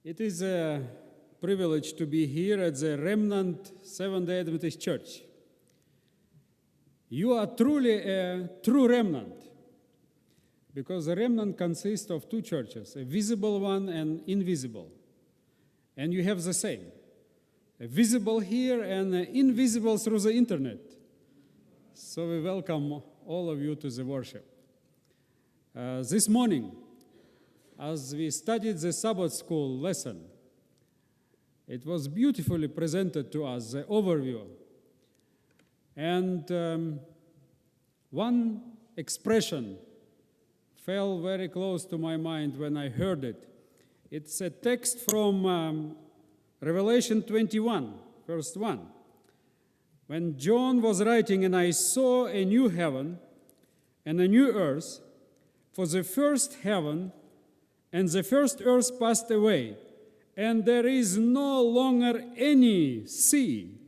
It is a privilege to be here at the Remnant Seventh-day Adventist Church. You are truly a true remnant, because the remnant consists of two churches, a visible one and invisible. And you have the same, a visible here and invisible through the internet. So we welcome all of you to the worship. This morning, as we studied the Sabbath school lesson, it was beautifully presented to us, the overview. And one expression fell very close to my mind when I heard it. It's a text from Revelation 21, verse 1. When John was writing, "And I saw a new heaven and a new earth, for the first heaven and the first earth passed away, and there is no longer any sea."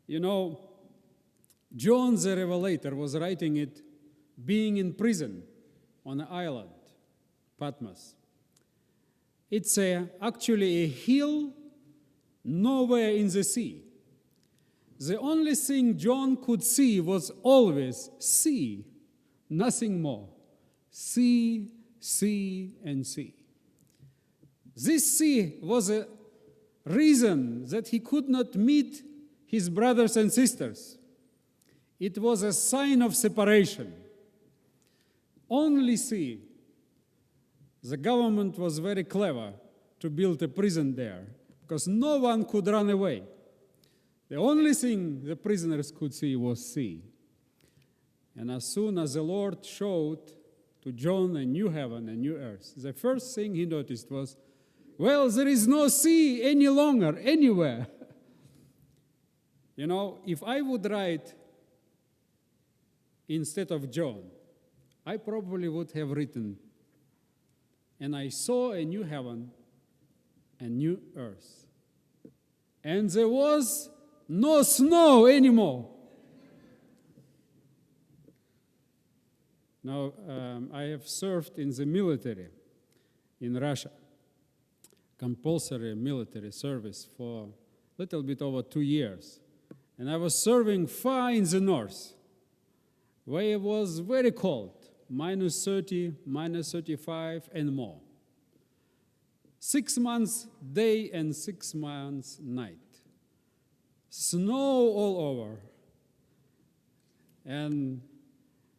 You know, John the Revelator was writing it being in prison on an island, Patmos. It's actually a hill nowhere in the sea. The only thing John could see was always sea, nothing more. Sea, sea, and sea. This sea was a reason that he could not meet his brothers and sisters. It was a sign of separation. Only sea. The government was very clever to build a prison there, because no one could run away. The only thing the prisoners could see was sea. And as soon as the Lord showed to John a new heaven and new earth, the first thing he noticed was, well, there is no sea any longer anywhere. You know, if I would write instead of John, I probably would have written, "And I saw a new heaven and new earth, and there was no snow anymore." Now, I have served in the military in Russia, compulsory military service for a little bit over 2 years. And I was serving far in the north, where it was very cold, minus 30, minus 35, and more. 6 months day and 6 months night. Snow all over. And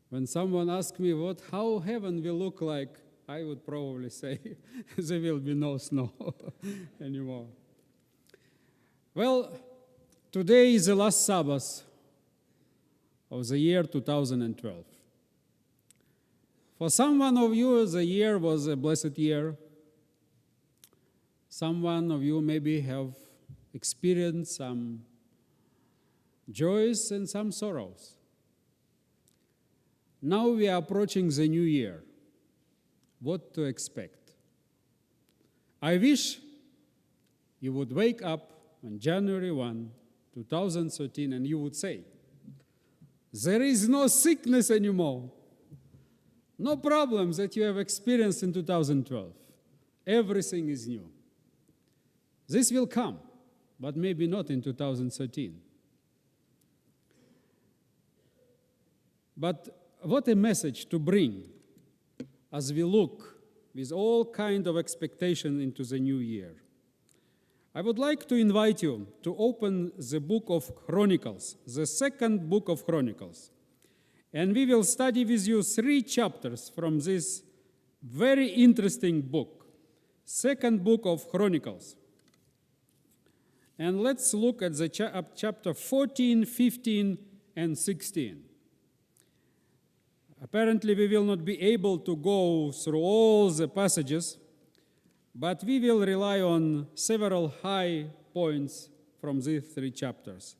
when someone asked me how heaven will look like, I would probably say there will be no snow anymore. Well, today is the last Sabbath of the year 2012. For someone of you, the year was a blessed year. Someone of you maybe have experienced some joys and some sorrows. Now we are approaching the new year. What to expect? I wish you would wake up on January 1, 2013, and you would say, there is no sickness anymore. No problems that you have experienced in 2012. Everything is new. This will come, but maybe not in 2013. But what a message to bring as we look with all kind of expectation into the new year. I would like to invite you to open the book of Chronicles, the second book of Chronicles. And we will study with you 3 chapters from this very interesting book, second book of Chronicles. And let's look at the chapter 14, 15, and 16. Apparently, we will not be able to go through all the passages, but we will rely on several high points from these 3 chapters,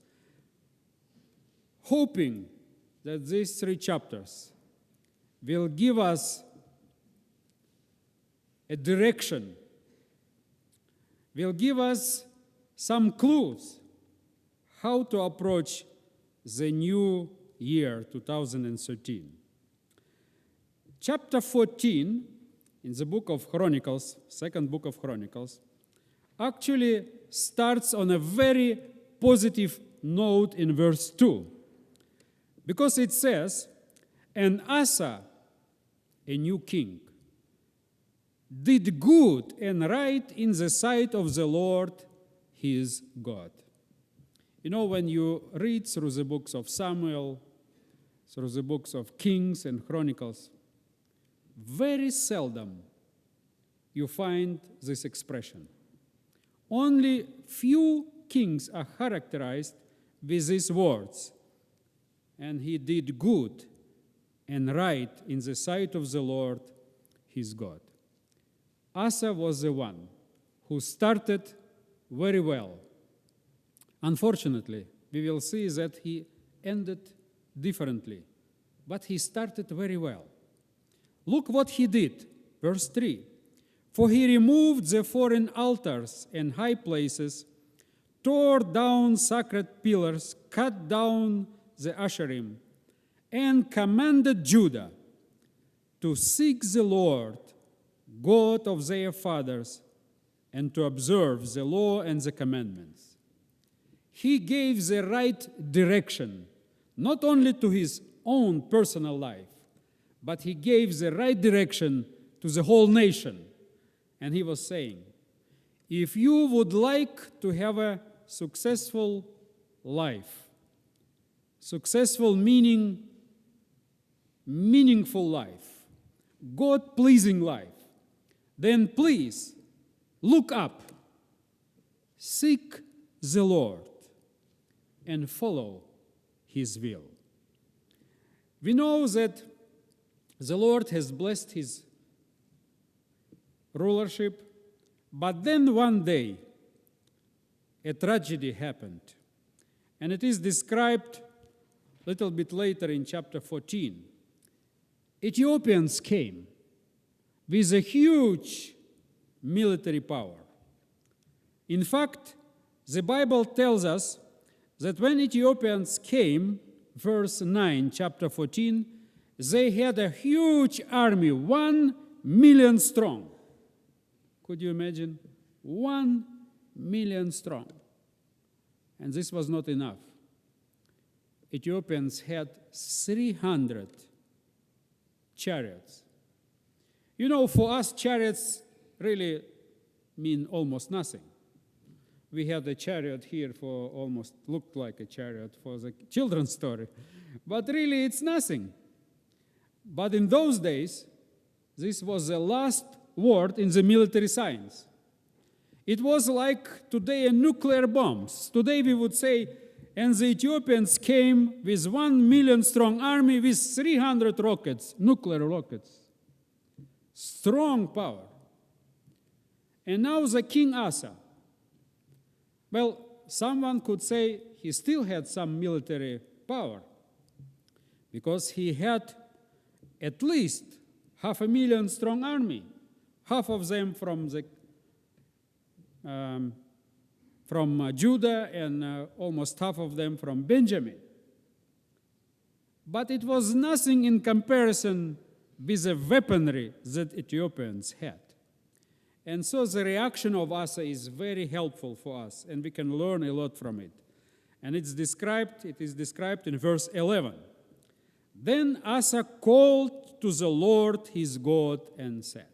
hoping that these 3 chapters will give us a direction, will give us some clues how to approach the new year, 2013. Chapter 14 in the book of Chronicles, second book of Chronicles, actually starts on a very positive note in verse 2. Because it says, "And Asa, a new king, did good and right in the sight of the Lord his God." You know, when you read through the books of Samuel, through the books of Kings and Chronicles, very seldom you find this expression. Only few kings are characterized with these words. "And he did good and right in the sight of the Lord his God." Asa was the one who started very well. Unfortunately, we will see that he ended differently, but he started very well. Look what he did, verse 3. "For he removed the foreign altars and high places, tore down sacred pillars, cut down the Asherim, and commanded Judah to seek the Lord, God of their fathers, and to observe the law and the commandments." He gave the right direction, not only to his own personal life, but he gave the right direction to the whole nation. And he was saying, if you would like to have a successful life, successful meaning, meaningful life, God-pleasing life, then please look up, seek the Lord, and follow his will. We know that the Lord has blessed his rulership, but then one day a tragedy happened. And it is described a little bit later in chapter 14. Ethiopians came with a huge military power. In fact, the Bible tells us that when Ethiopians came, verse 9, chapter 14, they had a huge army, 1 million strong. Could you imagine? 1 million strong. And this was not enough. Ethiopians had 300 chariots. You know, for us, chariots really mean almost nothing. We had a chariot here for almost looked like a chariot for the children's story. But really, it's nothing. But in those days, this was the last word in the military science. It was like today a nuclear bombs. Today we would say, and the Ethiopians came with 1 million strong army with 300 rockets, nuclear rockets. Strong power. And now the King Asa. Well, someone could say he still had some military power because he had at least 500,000 strong army, half of them from Judah and almost half of them from Benjamin. But it was nothing in comparison with the weaponry that Ethiopians had. And so the reaction of Asa is very helpful for us, and we can learn a lot from it. And it is described in verse 11. Then Asa called to the Lord his God and said.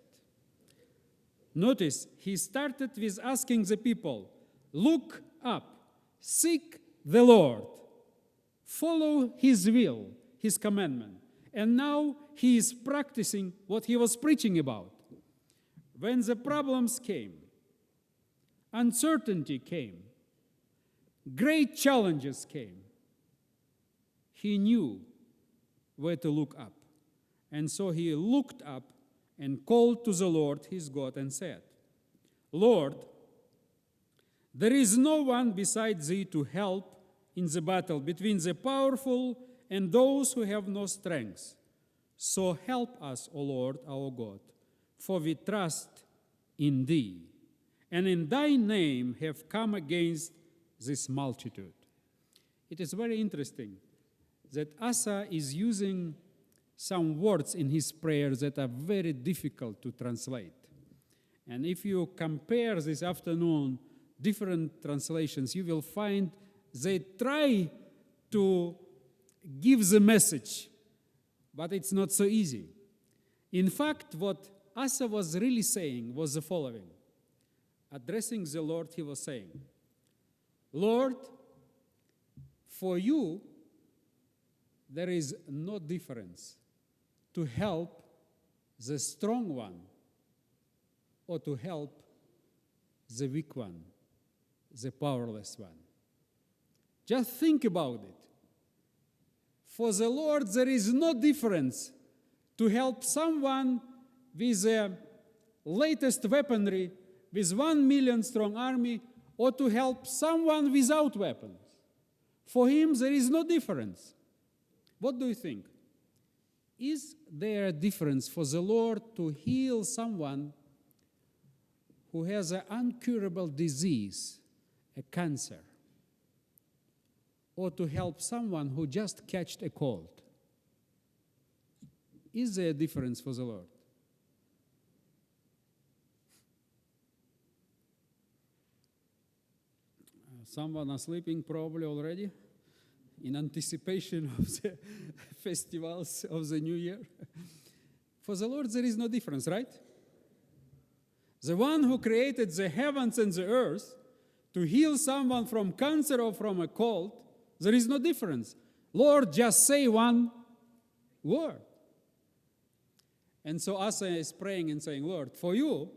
Notice, he started with asking the people, look up, seek the Lord, follow his will, his commandment. And now he is practicing what he was preaching about. When the problems came, uncertainty came, great challenges came, he knew where to look up. And so he looked up and called to the Lord his God and said, Lord, there is no one beside thee to help in the battle between the powerful and those who have no strength. So help us, O Lord, our God, for we trust in thee, and in thy name have come against this multitude. It is very interesting that Asa is using some words in his prayers that are very difficult to translate. And if you compare this afternoon different translations, you will find they try to give the message, but it's not so easy. In fact, what Asa was really saying was the following. Addressing the Lord, he was saying, Lord, for you, there is no difference to help the strong one or to help the weak one, the powerless one. Just think about it. For the Lord, there is no difference to help someone with the latest weaponry, with 1 million strong army, or to help someone without weapons. For him, there is no difference. What do you think? Is there a difference for the Lord to heal someone who has an incurable disease, a cancer, or to help someone who just catched a cold? Is there a difference for the Lord? Someone are sleeping probably already in anticipation of the festivals of the new year. For the Lord, there is no difference, right? The one who created the heavens and the earth to heal someone from cancer or from a cold, there is no difference. Lord, just say one word. And so Asa is praying and saying, Lord, for you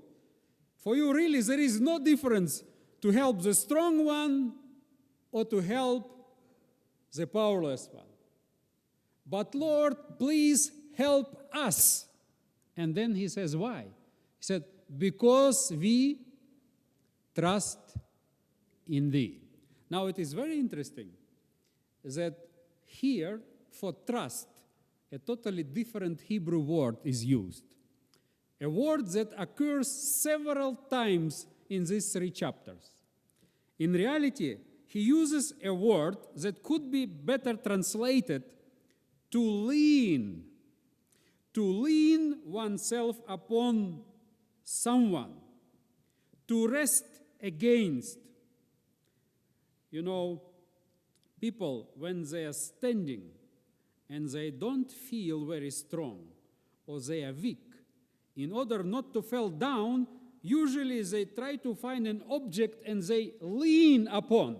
really there is no difference to help the strong one or to help the powerless one. But Lord, please help us. And then he says, why? He said, because we trust in thee. Now it is very interesting that here for trust, a totally different Hebrew word is used. A word that occurs several times in these 3 chapters. In reality, he uses a word that could be better translated to lean oneself upon someone, to rest against. You know, people, when they are standing and they don't feel very strong or they are weak, in order not to fall down, usually they try to find an object and they lean upon.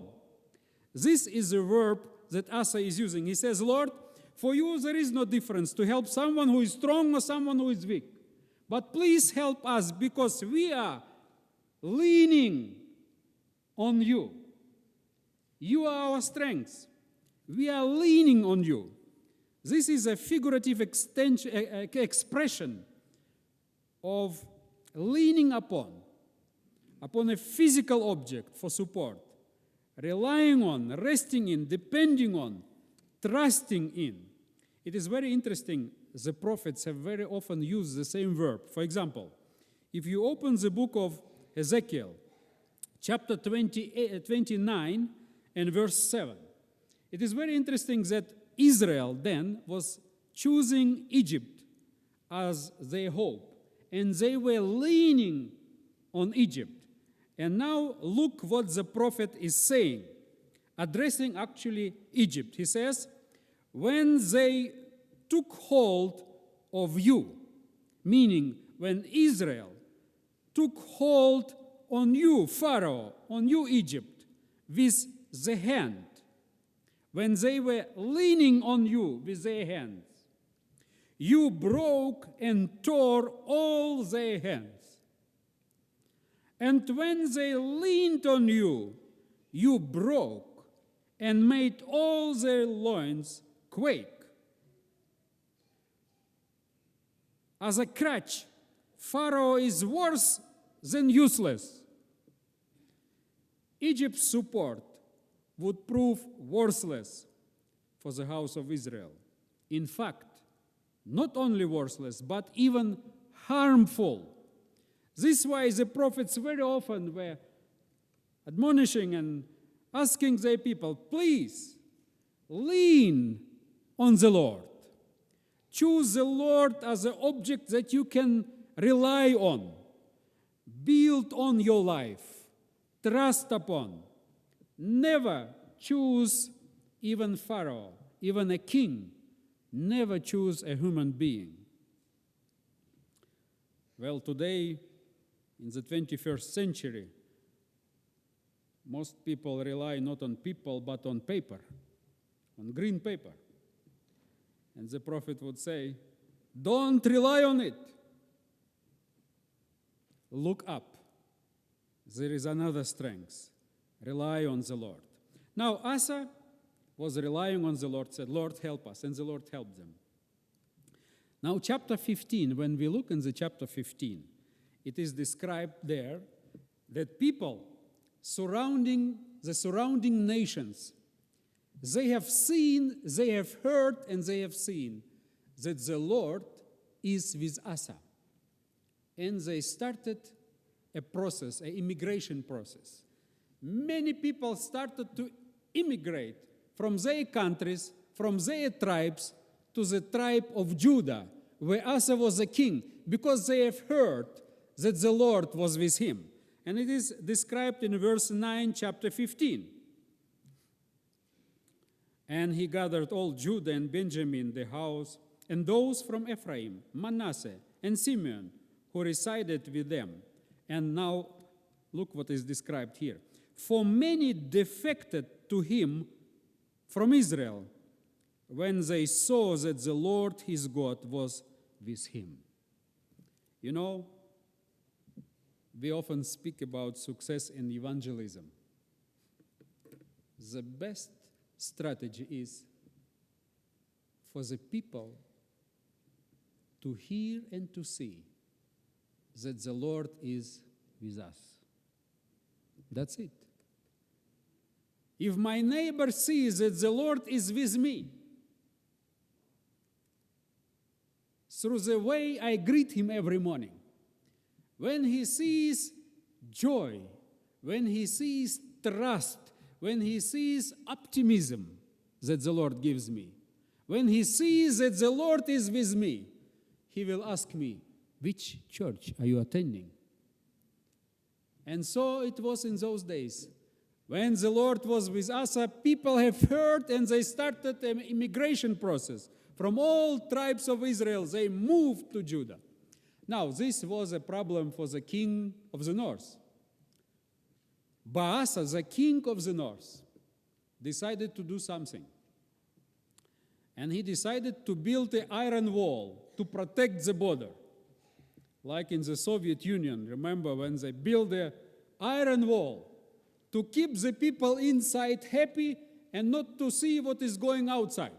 This is a verb that Asa is using. He says, Lord, for you there is no difference to help someone who is strong or someone who is weak. But please help us because we are leaning on you. You are our strength. We are leaning on you. This is a figurative expression of leaning upon a physical object for support, relying on, resting in, depending on, trusting in. It is very interesting. The prophets have very often used the same verb. For example, if you open the book of Ezekiel, chapter 29 and verse 7, it is very interesting that Israel then was choosing Egypt as their hope, and they were leaning on Egypt. And now look what the prophet is saying, addressing actually Egypt. He says, when they took hold of you, meaning when Israel took hold on you, Pharaoh, on you, Egypt, with the hand, when they were leaning on you with their hands, you broke and tore all their hands. And when they leaned on you, you broke and made all their loins quake. As a crutch, Pharaoh is worse than useless. Egypt's support would prove worthless for the house of Israel. In fact, not only worthless, but even harmful. This is why the prophets very often were admonishing and asking their people, please, lean on the Lord. Choose the Lord as an object that you can rely on, build on your life, trust upon. Never choose even Pharaoh, even a king. Never choose a human being. Well, today, in the 21st century, most people rely not on people, but on paper, on green paper. And the prophet would say, don't rely on it. Look up. There is another strength. Rely on the Lord. Now, Asa was relying on the Lord, said, Lord, help us. And the Lord helped them. Now, chapter 15, when we look in the chapter 15, it is described there that people surrounding nations, they have seen, they have heard, and they have seen that the Lord is with Asa. And they started a process, an immigration process. Many people started to immigrate from their countries, from their tribes, to the tribe of Judah, where Asa was a king, because they have heard that the Lord was with him. And it is described in verse 9, chapter 15. And he gathered all Judah and Benjamin, the house, and those from Ephraim, Manasseh, and Simeon, who resided with them. And now, look what is described here. For many defected to him from Israel, when they saw that the Lord his God was with him. You know, we often speak about success in evangelism. The best strategy is for the people to hear and to see that the Lord is with us. That's it. If my neighbor sees that the Lord is with me, through the way I greet him every morning, when he sees joy, when he sees trust, when he sees optimism that the Lord gives me, when he sees that the Lord is with me, he will ask me, which church are you attending? And so it was in those days. When the Lord was with Asa, people have heard and they started an immigration process. From all tribes of Israel, they moved to Judah. Now, this was a problem for the king of the north. But Asa, the king of the north, decided to do something. And he decided to build an iron wall to protect the border. Like in the Soviet Union, remember when they built the iron wall to keep the people inside happy and not to see what is going outside.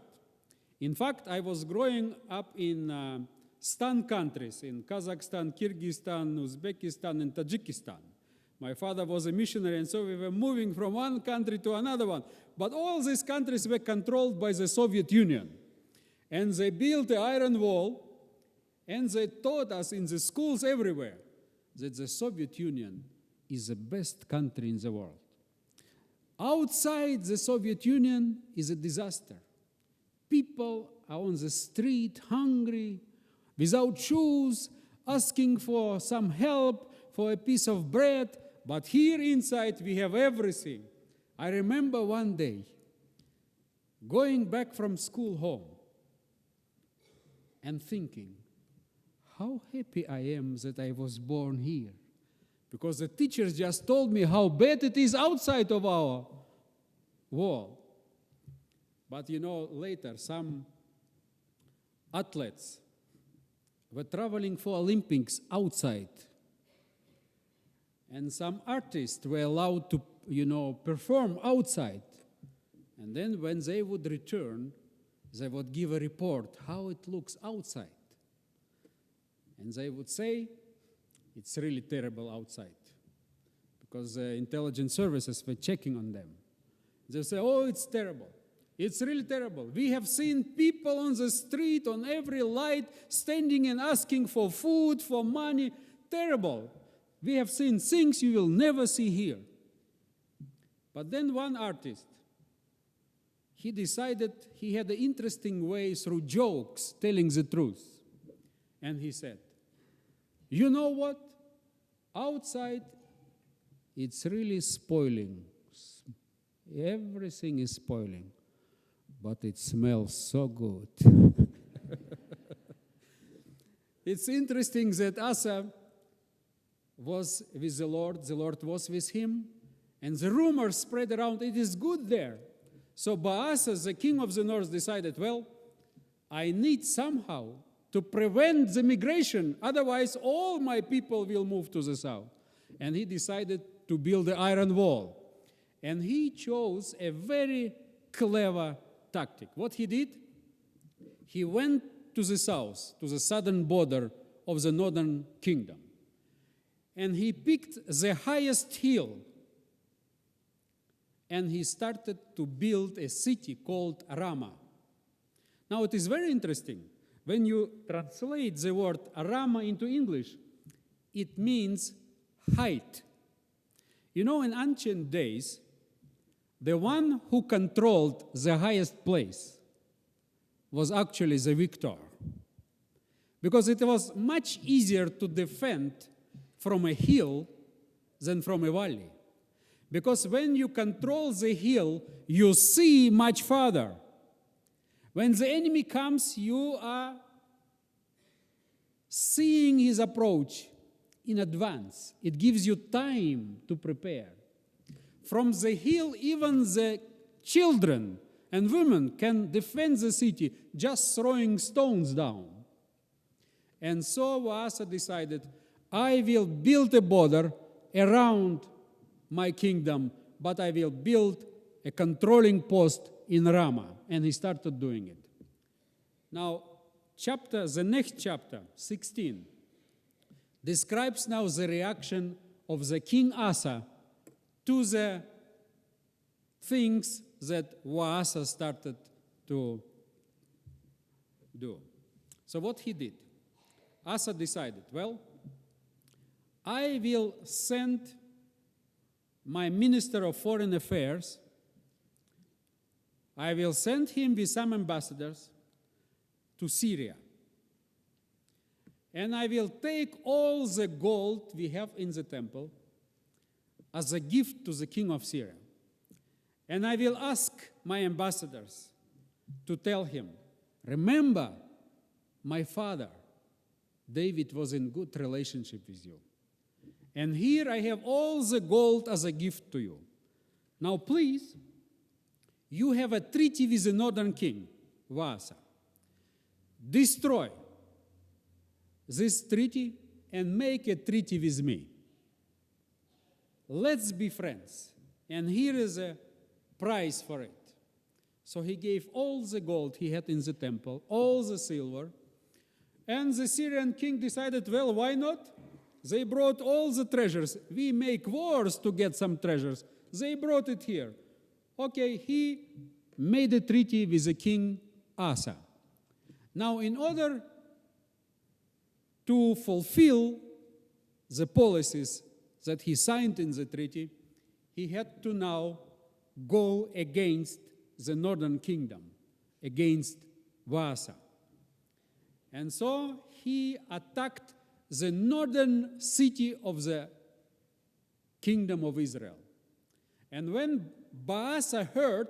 In fact, I was growing up in Stan countries, in Kazakhstan, Kyrgyzstan, Uzbekistan, and Tajikistan. My father was a missionary, and so we were moving from one country to another one. But all these countries were controlled by the Soviet Union. And they built an iron wall, and they taught us in the schools everywhere that the Soviet Union is the best country in the world. Outside the Soviet Union is a disaster. People are on the street, hungry, without shoes, asking for some help, for a piece of bread. But here inside we have everything. I remember one day going back from school home and thinking, how happy I am that I was born here. Because the teachers just told me how bad it is outside of our wall. But you know, later some athletes were traveling for Olympics outside. And some artists were allowed to, perform outside. And then when they would return, they would give a report how it looks outside. And they would say, it's really terrible outside. Because the intelligence services were checking on them. They say, oh, it's terrible. It's really terrible. We have seen people on the street, on every light, standing and asking for food, for money. Terrible. We have seen things you will never see here. But then one artist, he decided he had an interesting way through jokes telling the truth. And he said, you know what? Outside, it's really spoiling. Everything is spoiling. But it smells so good. It's interesting that Asa was with the Lord was with him, and the rumors spread around, it is good there. So Baasa, the king of the north, decided, well, I need somehow to prevent the migration, otherwise all my people will move to the south. And he decided to build the iron wall. And he chose a very clever tactic. What he did? He went to the south, to the southern border of the northern kingdom. And he picked the highest hill. And he started to build a city called Ramah. Now it is very interesting. When you translate the word Ramah into English, it means height. You know, in ancient days, the one who controlled the highest place was actually the victor, because it was much easier to defend from a hill than from a valley. Because when you control the hill, you see much farther. When the enemy comes, you are seeing his approach in advance. It gives you time to prepare. From the hill, even the children and women can defend the city just throwing stones down. And so Asa decided, I will build a border around my kingdom, but I will build a controlling post in Ramah. And he started doing it. Now, the next chapter, 16, describes now the reaction of the King Asa to the things that Asa started to do. So what he did? Asa decided, well, I will send my minister of foreign affairs, I will send him with some ambassadors to Syria. And I will take all the gold we have in the temple as a gift to the king of Syria. And I will ask my ambassadors to tell him, remember, my father, David, was in good relationship with you. And here I have all the gold as a gift to you. Now please, you have a treaty with the northern king, Asa. Destroy this treaty and make a treaty with me. Let's be friends. And here is a price for it. So he gave all the gold he had in the temple, all the silver. And the Syrian king decided, well, why not? They brought all the treasures. We make wars to get some treasures. They brought it here. Okay, he made a treaty with the king Asa. Now, in order to fulfill the policies that he signed in the treaty, he had to now go against the northern kingdom, against Asa. And so he attacked the northern city of the kingdom of Israel. And when Baasa heard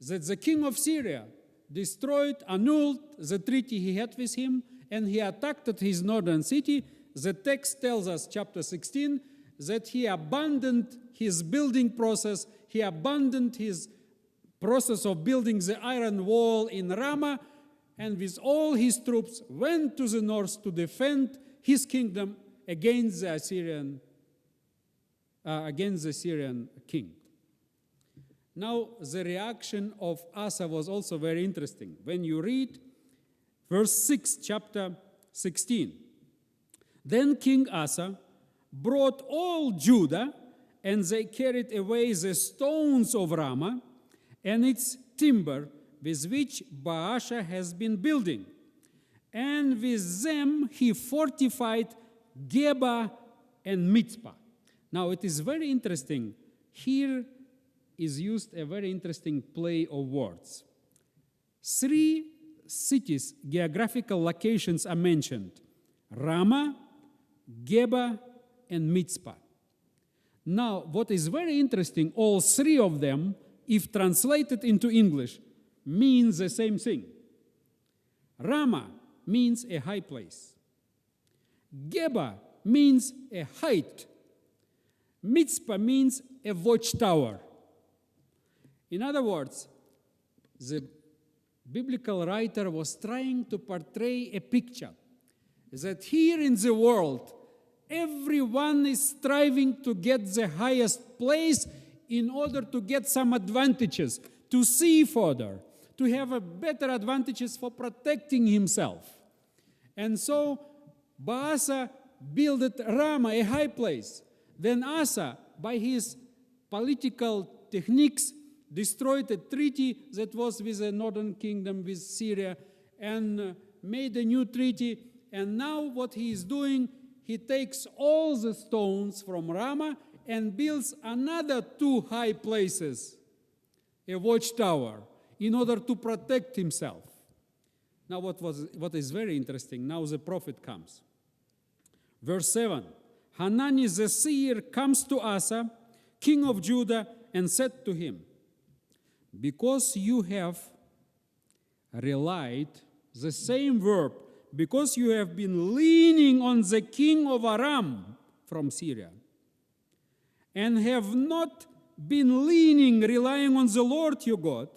that the king of Syria destroyed, annulled the treaty he had with him, and he attacked his northern city, the text tells us, chapter 16, that he abandoned his building process, he abandoned his process of building the iron wall in Ramah, and with all his troops went to the north to defend his kingdom against the Syrian king. Now, the reaction of Asa was also very interesting. When you read verse 6, chapter 16, then King Asa brought all Judah, and they carried away the stones of Ramah and its timber with which Baasha has been building. And with them he fortified Geba and Mitzpah. Now it is very interesting. Here is used a very interesting play of words. 3 cities, geographical locations are mentioned: Ramah, Geba, and Mitzpah. Now, what is very interesting, all 3 of them, if translated into English, means the same thing. Ramah means a high place. Geba means a height. Mitzpah means a watchtower. In other words, the biblical writer was trying to portray a picture that here in the world, everyone is striving to get the highest place in order to get some advantages, to see further, to have a better advantages for protecting himself. And so Baasa built Ramah, a high place. Then Asa, by his political techniques, destroyed a treaty that was with the northern kingdom, with Syria, and made a new treaty. And now what he is doing, he takes all the stones from Ramah and builds another 2 high places, a watchtower, in order to protect himself. Now what is very interesting, now the prophet comes. Verse 7, Hanani the seer comes to Asa, king of Judah, and said to him, because you have relied, the same verb, because you have been leaning on the king of Aram from Syria, and have not been relying on the Lord your God,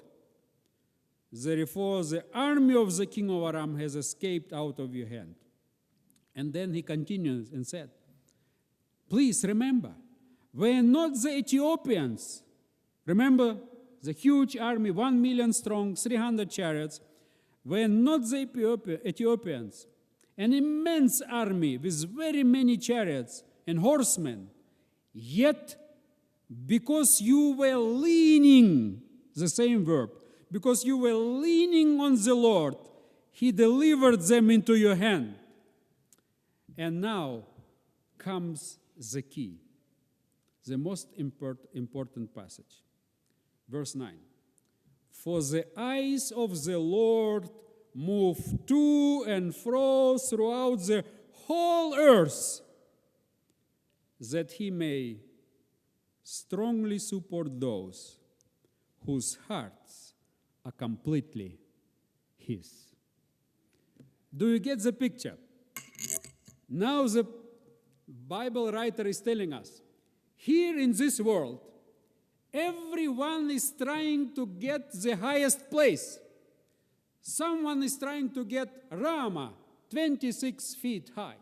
therefore the army of the king of Aram has escaped out of your hand. And then he continues and said, please remember, were not the Ethiopians, remember the huge army, 1 million strong, 300 chariots, were not the Ethiopians, an immense army with very many chariots and horsemen, yet because you were leaning, the same verb, because you were leaning on the Lord, he delivered them into your hand. And now comes the key, the most important passage. Verse 9. For the eyes of the Lord move to and fro throughout the whole earth, that he may strongly support those whose hearts are completely his. Do you get the picture? Now the Bible writer is telling us, here in this world, everyone is trying to get the highest place. Someone is trying to get Ramah, 26 feet high.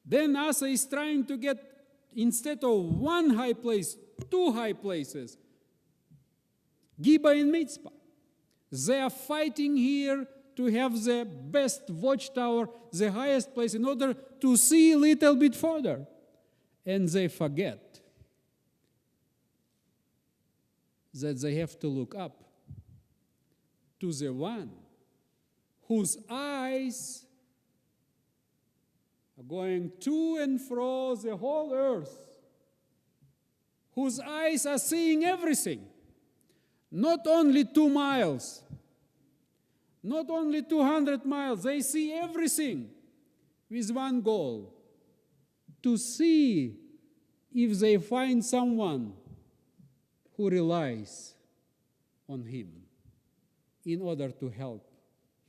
Then Asa is trying to get, instead of 1 high place, 2 high places, Geba and Mitzpah. They are fighting here to have the best watchtower, the highest place, in order to see a little bit further. And they forget that they have to look up to the one whose eyes are going to and fro the whole earth, whose eyes are seeing everything, not only 2 miles, not only 200 miles, they see everything with one goal, to see if they find someone who relies on him in order to help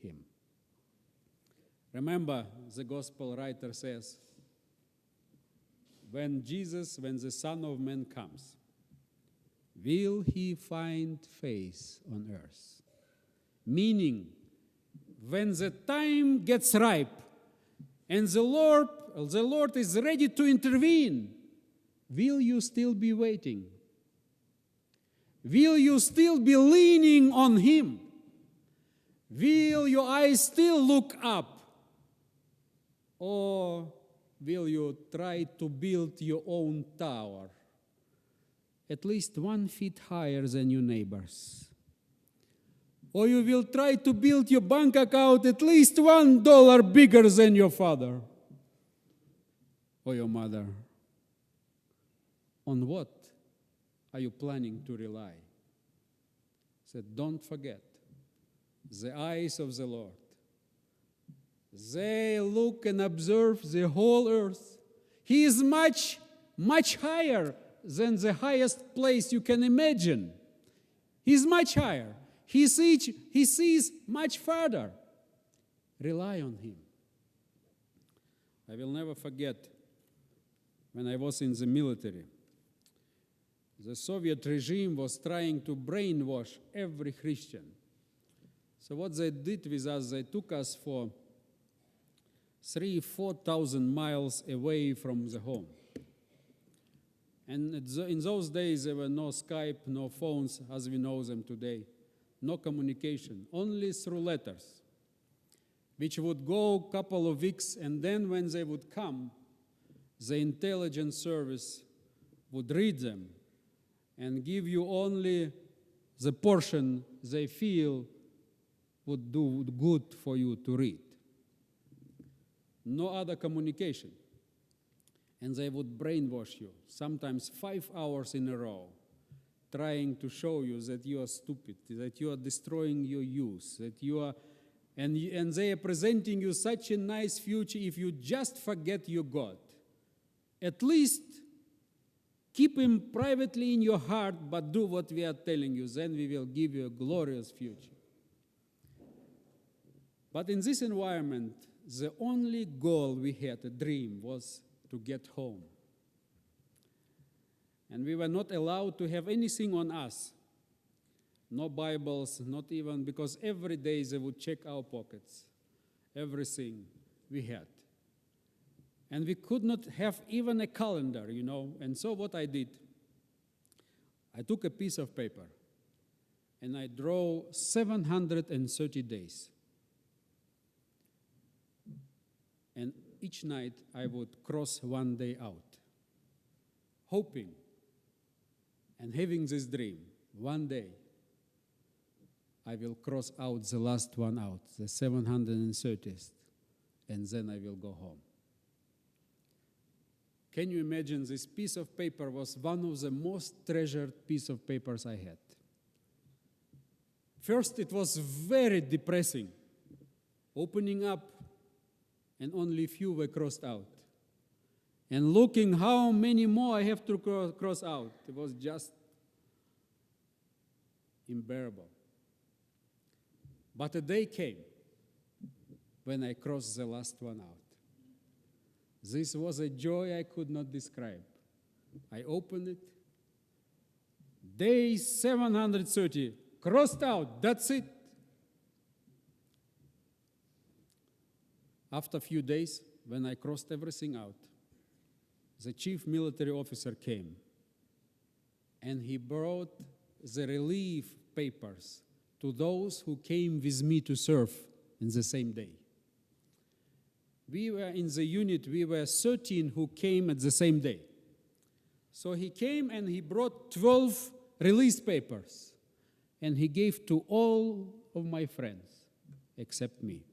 him. Remember, the gospel writer says, when the Son of Man comes, will he find faith on earth? Meaning, when the time gets ripe and the Lord is ready to intervene, will you still be waiting? Will you still be leaning on him? Will your eyes still look up? Or will you try to build your own tower, at least 1 foot higher than your neighbors? Or you will try to build your bank account at least $1 bigger than your father or your mother? On what are you planning to rely? He said, don't forget, the eyes of the Lord, they look and observe the whole earth. He is much, much higher than the highest place you can imagine. He's much higher. He sees much further. Rely on Him. I will never forget when I was in the military. The Soviet regime was trying to brainwash every Christian. So what they did with us, they took us for 3,000-4,000 miles away from the home. And in those days, there were no Skype, no phones as we know them today, no communication, only through letters, which would go a couple of weeks, and then when they would come, the intelligence service would read them and give you only the portion they feel would do good for you to read. No other communication. And they would brainwash you, sometimes 5 hours in a row, trying to show you that you are stupid, that you are destroying your youth, that you are, and they are presenting you such a nice future if you just forget your God. At least keep Him privately in your heart, but do what we are telling you, then we will give you a glorious future. But in this environment, the only goal we had, a dream, was to get home. And we were not allowed to have anything on us. No Bibles, not even, because every day they would check our pockets, everything we had. And we could not have even a calendar, you know. And so what I did, I took a piece of paper and I drew 730 days. And each night I would cross one day out, hoping and having this dream, one day I will cross out the last one out, the 730th, and then I will go home. Can you imagine, this piece of paper was one of the most treasured pieces of papers I had. First, it was very depressing, opening up, and only few were crossed out. And looking how many more I have to cross out, it was just unbearable. But a day came when I crossed the last one out. This was a joy I could not describe. I opened it. Day 730, crossed out, that's it. After a few days, when I crossed everything out, the chief military officer came, and he brought the relief papers to those who came with me to serve in the same day. We were in the unit, we were 13 who came at the same day. So he came and he brought 12 release papers, and he gave to all of my friends except me.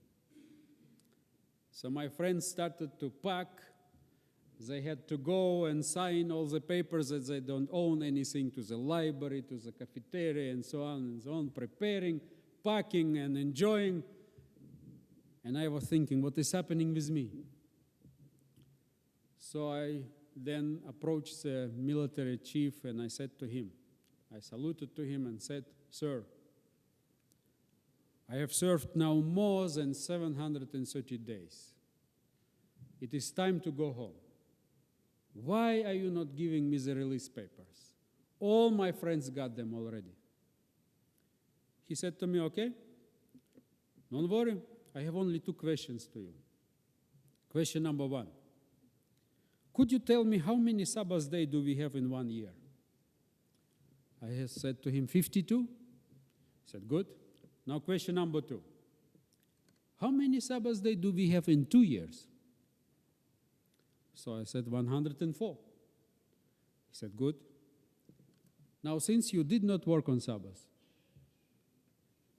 So my friends started to pack. They had to go and sign all the papers that they don't own anything to the library, to the cafeteria, and so on, preparing, packing, and enjoying. And I was thinking, what is happening with me? So I then approached the military chief, and I said to him, I saluted to him and said, "Sir, I have served now more than 730 days. It is time to go home. Why are you not giving me the release papers? All my friends got them already." He said to me, "Okay, don't worry, I have only 2 questions to you. Question number 1, could you tell me how many Sabbath days do we have in 1 year?" I said to him, 52. He said, "Good. Now question number 2, how many Sabbath days do we have in 2 years?" So I said 104. He said, "Good. Now since you did not work on Sabbath,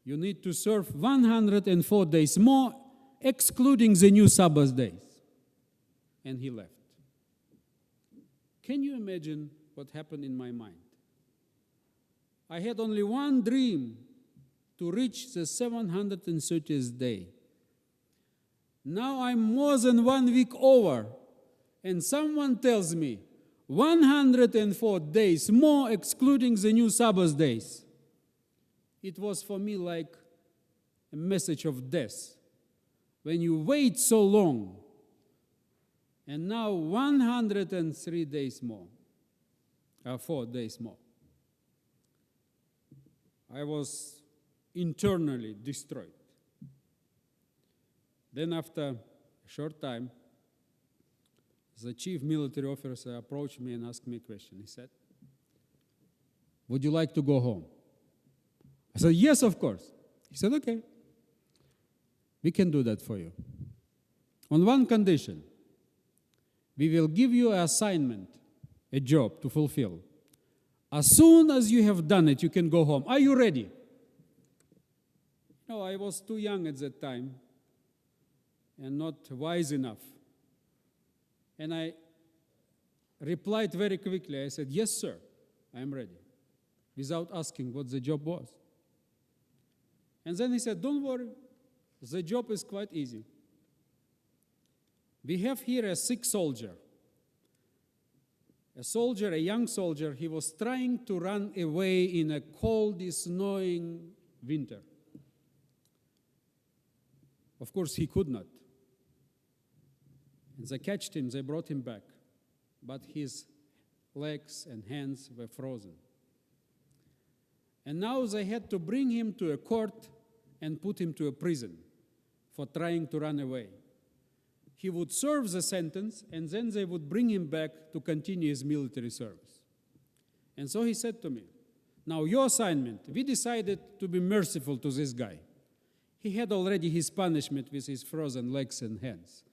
you need to serve 104 days more, excluding the new Sabbath days." And he left. Can you imagine what happened in my mind? I had only one dream, to reach the 730th day. Now I'm more than 1 week over, and someone tells me 104 days more, excluding the new Sabbath days. It was for me like a message of death. When you wait so long, and now 103 days more, 4 days more. I was internally destroyed. Then after a short time, the chief military officer approached me and asked me a question. He said, "Would you like to go home?" I said, "Yes, of course." He said, "Okay, we can do that for you. On one condition, we will give you an assignment, a job to fulfill. As soon as you have done it, you can go home. Are you ready?" No, I was too young at that time and not wise enough. And I replied very quickly. I said, "Yes, sir, I am ready," without asking what the job was. And then he said, "Don't worry, the job is quite easy. We have here a sick soldier. A young soldier, he was trying to run away in a cold, snowing winter. Of course, he could not. And they catched him, they brought him back, but his legs and hands were frozen. And now they had to bring him to a court and put him to a prison for trying to run away. He would serve the sentence, and then they would bring him back to continue his military service. And so he said to me, "Now your assignment, we decided to be merciful to this guy. He had already his punishment with his frozen legs and hands.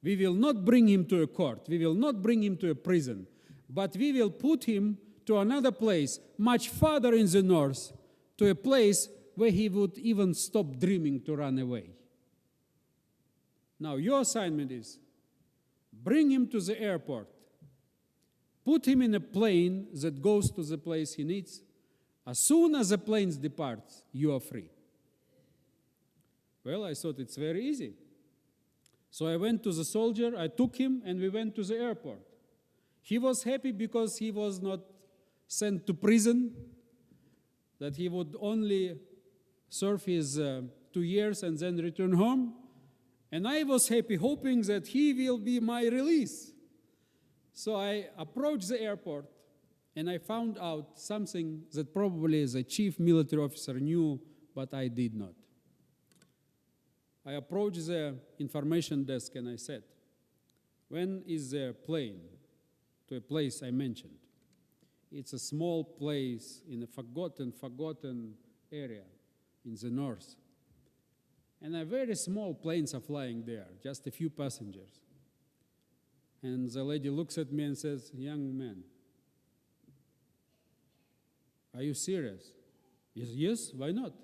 We will not bring him to a court. We will not bring him to a prison. But we will put him to another place, much farther in the north, to a place where he would even stop dreaming to run away. Now your assignment is, bring him to the airport. Put him in a plane that goes to the place he needs. As soon as the plane departs, you are free." Well, I thought it's very easy. So I went to the soldier, I took him, and we went to the airport. He was happy because he was not sent to prison, that he would only serve his 2 years and then return home. And I was happy, hoping that he will be my release. So I approached the airport, and I found out something that probably the chief military officer knew, but I did not. I approached the information desk and I said, "When is the plane to a place I mentioned?" It's a small place in a forgotten area in the north. And a very small planes are flying there, just a few passengers. And the lady looks at me and says, "Young man, are you serious?" Yes, why not?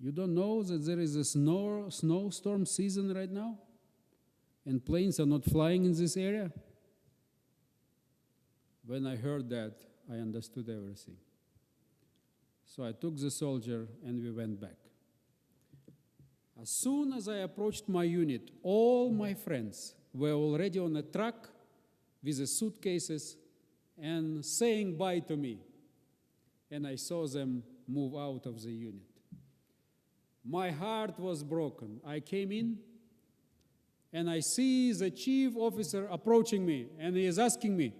You don't know that there is a snowstorm season right now? And planes are not flying in this area? When I heard that, I understood everything. So I took the soldier and we went back. As soon as I approached my unit, all my friends were already on a truck with the suitcases and saying bye to me. And I saw them move out of the unit. My heart was broken. I came in and I see the chief officer approaching me, and he is asking me,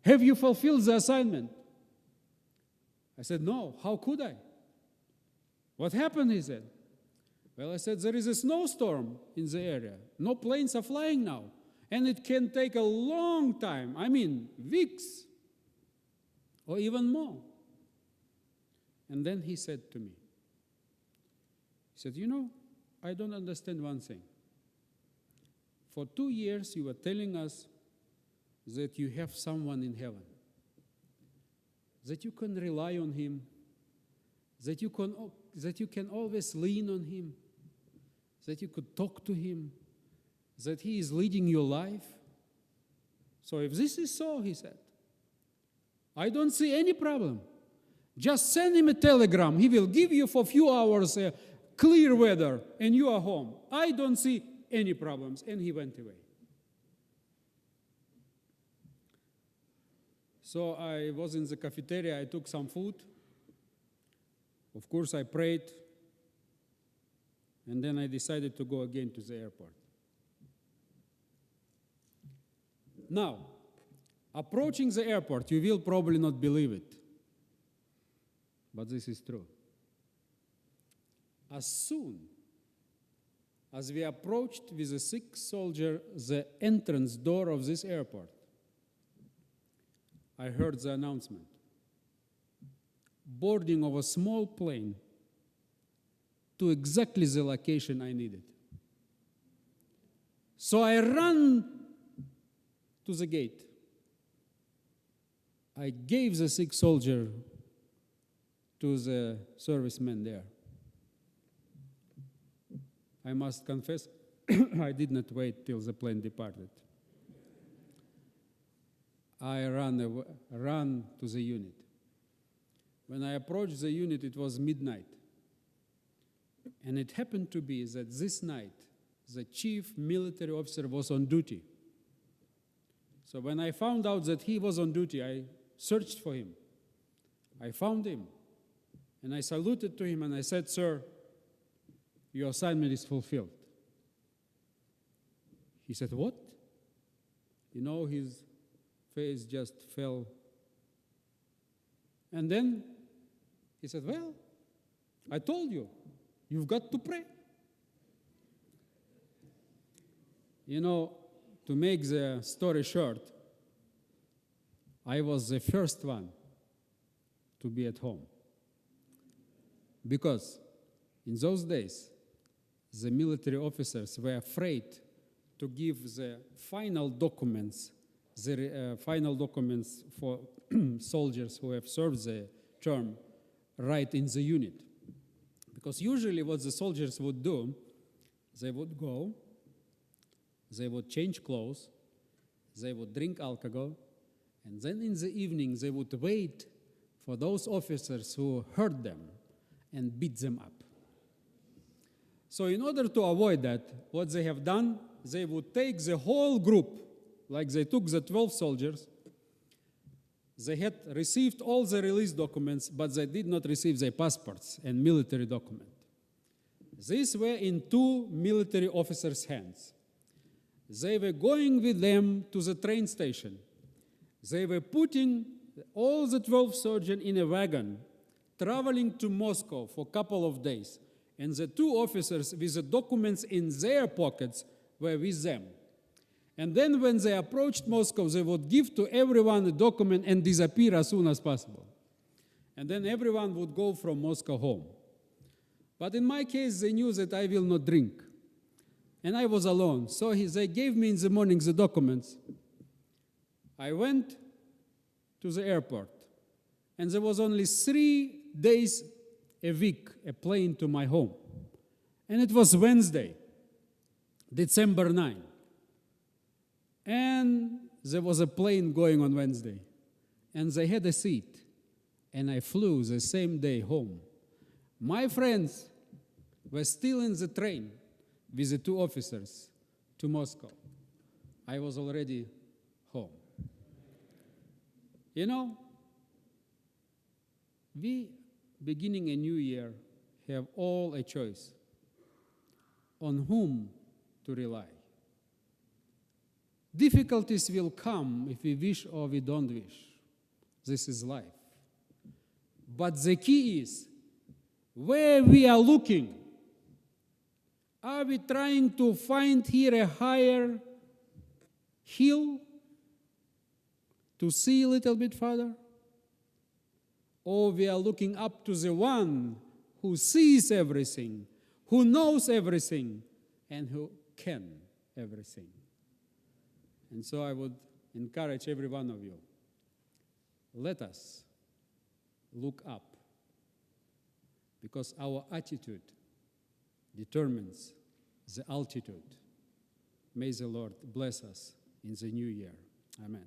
"Have you fulfilled the assignment?" I said, "No, how could I?" "What happened?" he said. Well, I said, "There is a snowstorm in the area. No planes are flying now. And it can take a long time. I mean, weeks or even more." And then he said to me, he said, "You know, I don't understand one thing. For 2 years, you were telling us that you have someone in heaven, that you can rely on him, that you can always lean on him, that you could talk to him, that he is leading your life. So if this is so," he said, I don't see any problem. Just send him a telegram. He will give you for a few hours clear weather, and you are home. I don't see any problems. And he went away. So I was in the cafeteria. I took some food. Of course, I prayed. And then I decided to go again to the airport. Now, approaching the airport, you will probably not believe it. But this is true. As soon as we approached with a sick soldier the entrance door of this airport, I heard the announcement. Boarding of a small plane to exactly the location I needed. So I ran to the gate. I gave the sick soldier to the serviceman there. I must confess, I did not wait till the plane departed. I ran to the unit. When I approached the unit, it was midnight. And it happened to be that this night, the chief military officer was on duty. So when I found out that he was on duty, I searched for him. I found him. And I saluted to him and I said, "Sir, your assignment is fulfilled." He said, "What?" You know, his face just fell. And then he said, "Well, I told you, you've got to pray." You know, to make the story short, I was the first one to be at home. Because in those days, the military officers were afraid to give the final documents for soldiers who have served the term right in the unit. Because usually what the soldiers would do, they would go, they would change clothes, they would drink alcohol, and then in the evening they would wait for those officers who hurt them and beat them up. So in order to avoid that, what they have done, they would take the whole group, like they took the 12 soldiers. They had received all the release documents, but they did not receive their passports and military document. These were in two military officers' hands. They were going with them to the train station. They were putting all the 12 soldiers in a wagon, traveling to Moscow for a couple of days. And the two officers with the documents in their pockets were with them. And then when they approached Moscow, they would give to everyone a document and disappear as soon as possible. And then everyone would go from Moscow home. But in my case, they knew that I will not drink. And I was alone. So they gave me in the morning the documents. I went to the airport. And there was only 3 days a week a plane to my home. And it was Wednesday, December 9. And there was a plane going on Wednesday. And they had a seat. And I flew the same day home. My friends were still in the train with the two officers to Moscow. I was already home. You know, we, beginning a new year, have all a choice on whom to rely. Difficulties will come if we wish or we don't wish. This is life. But the key is where we are looking. Are we trying to find here a higher hill to see a little bit further? Or we are looking up to the one who sees everything, who knows everything, and who can everything. And so I would encourage every one of you, let us look up, because our attitude determines the altitude. May the Lord bless us in the new year. Amen.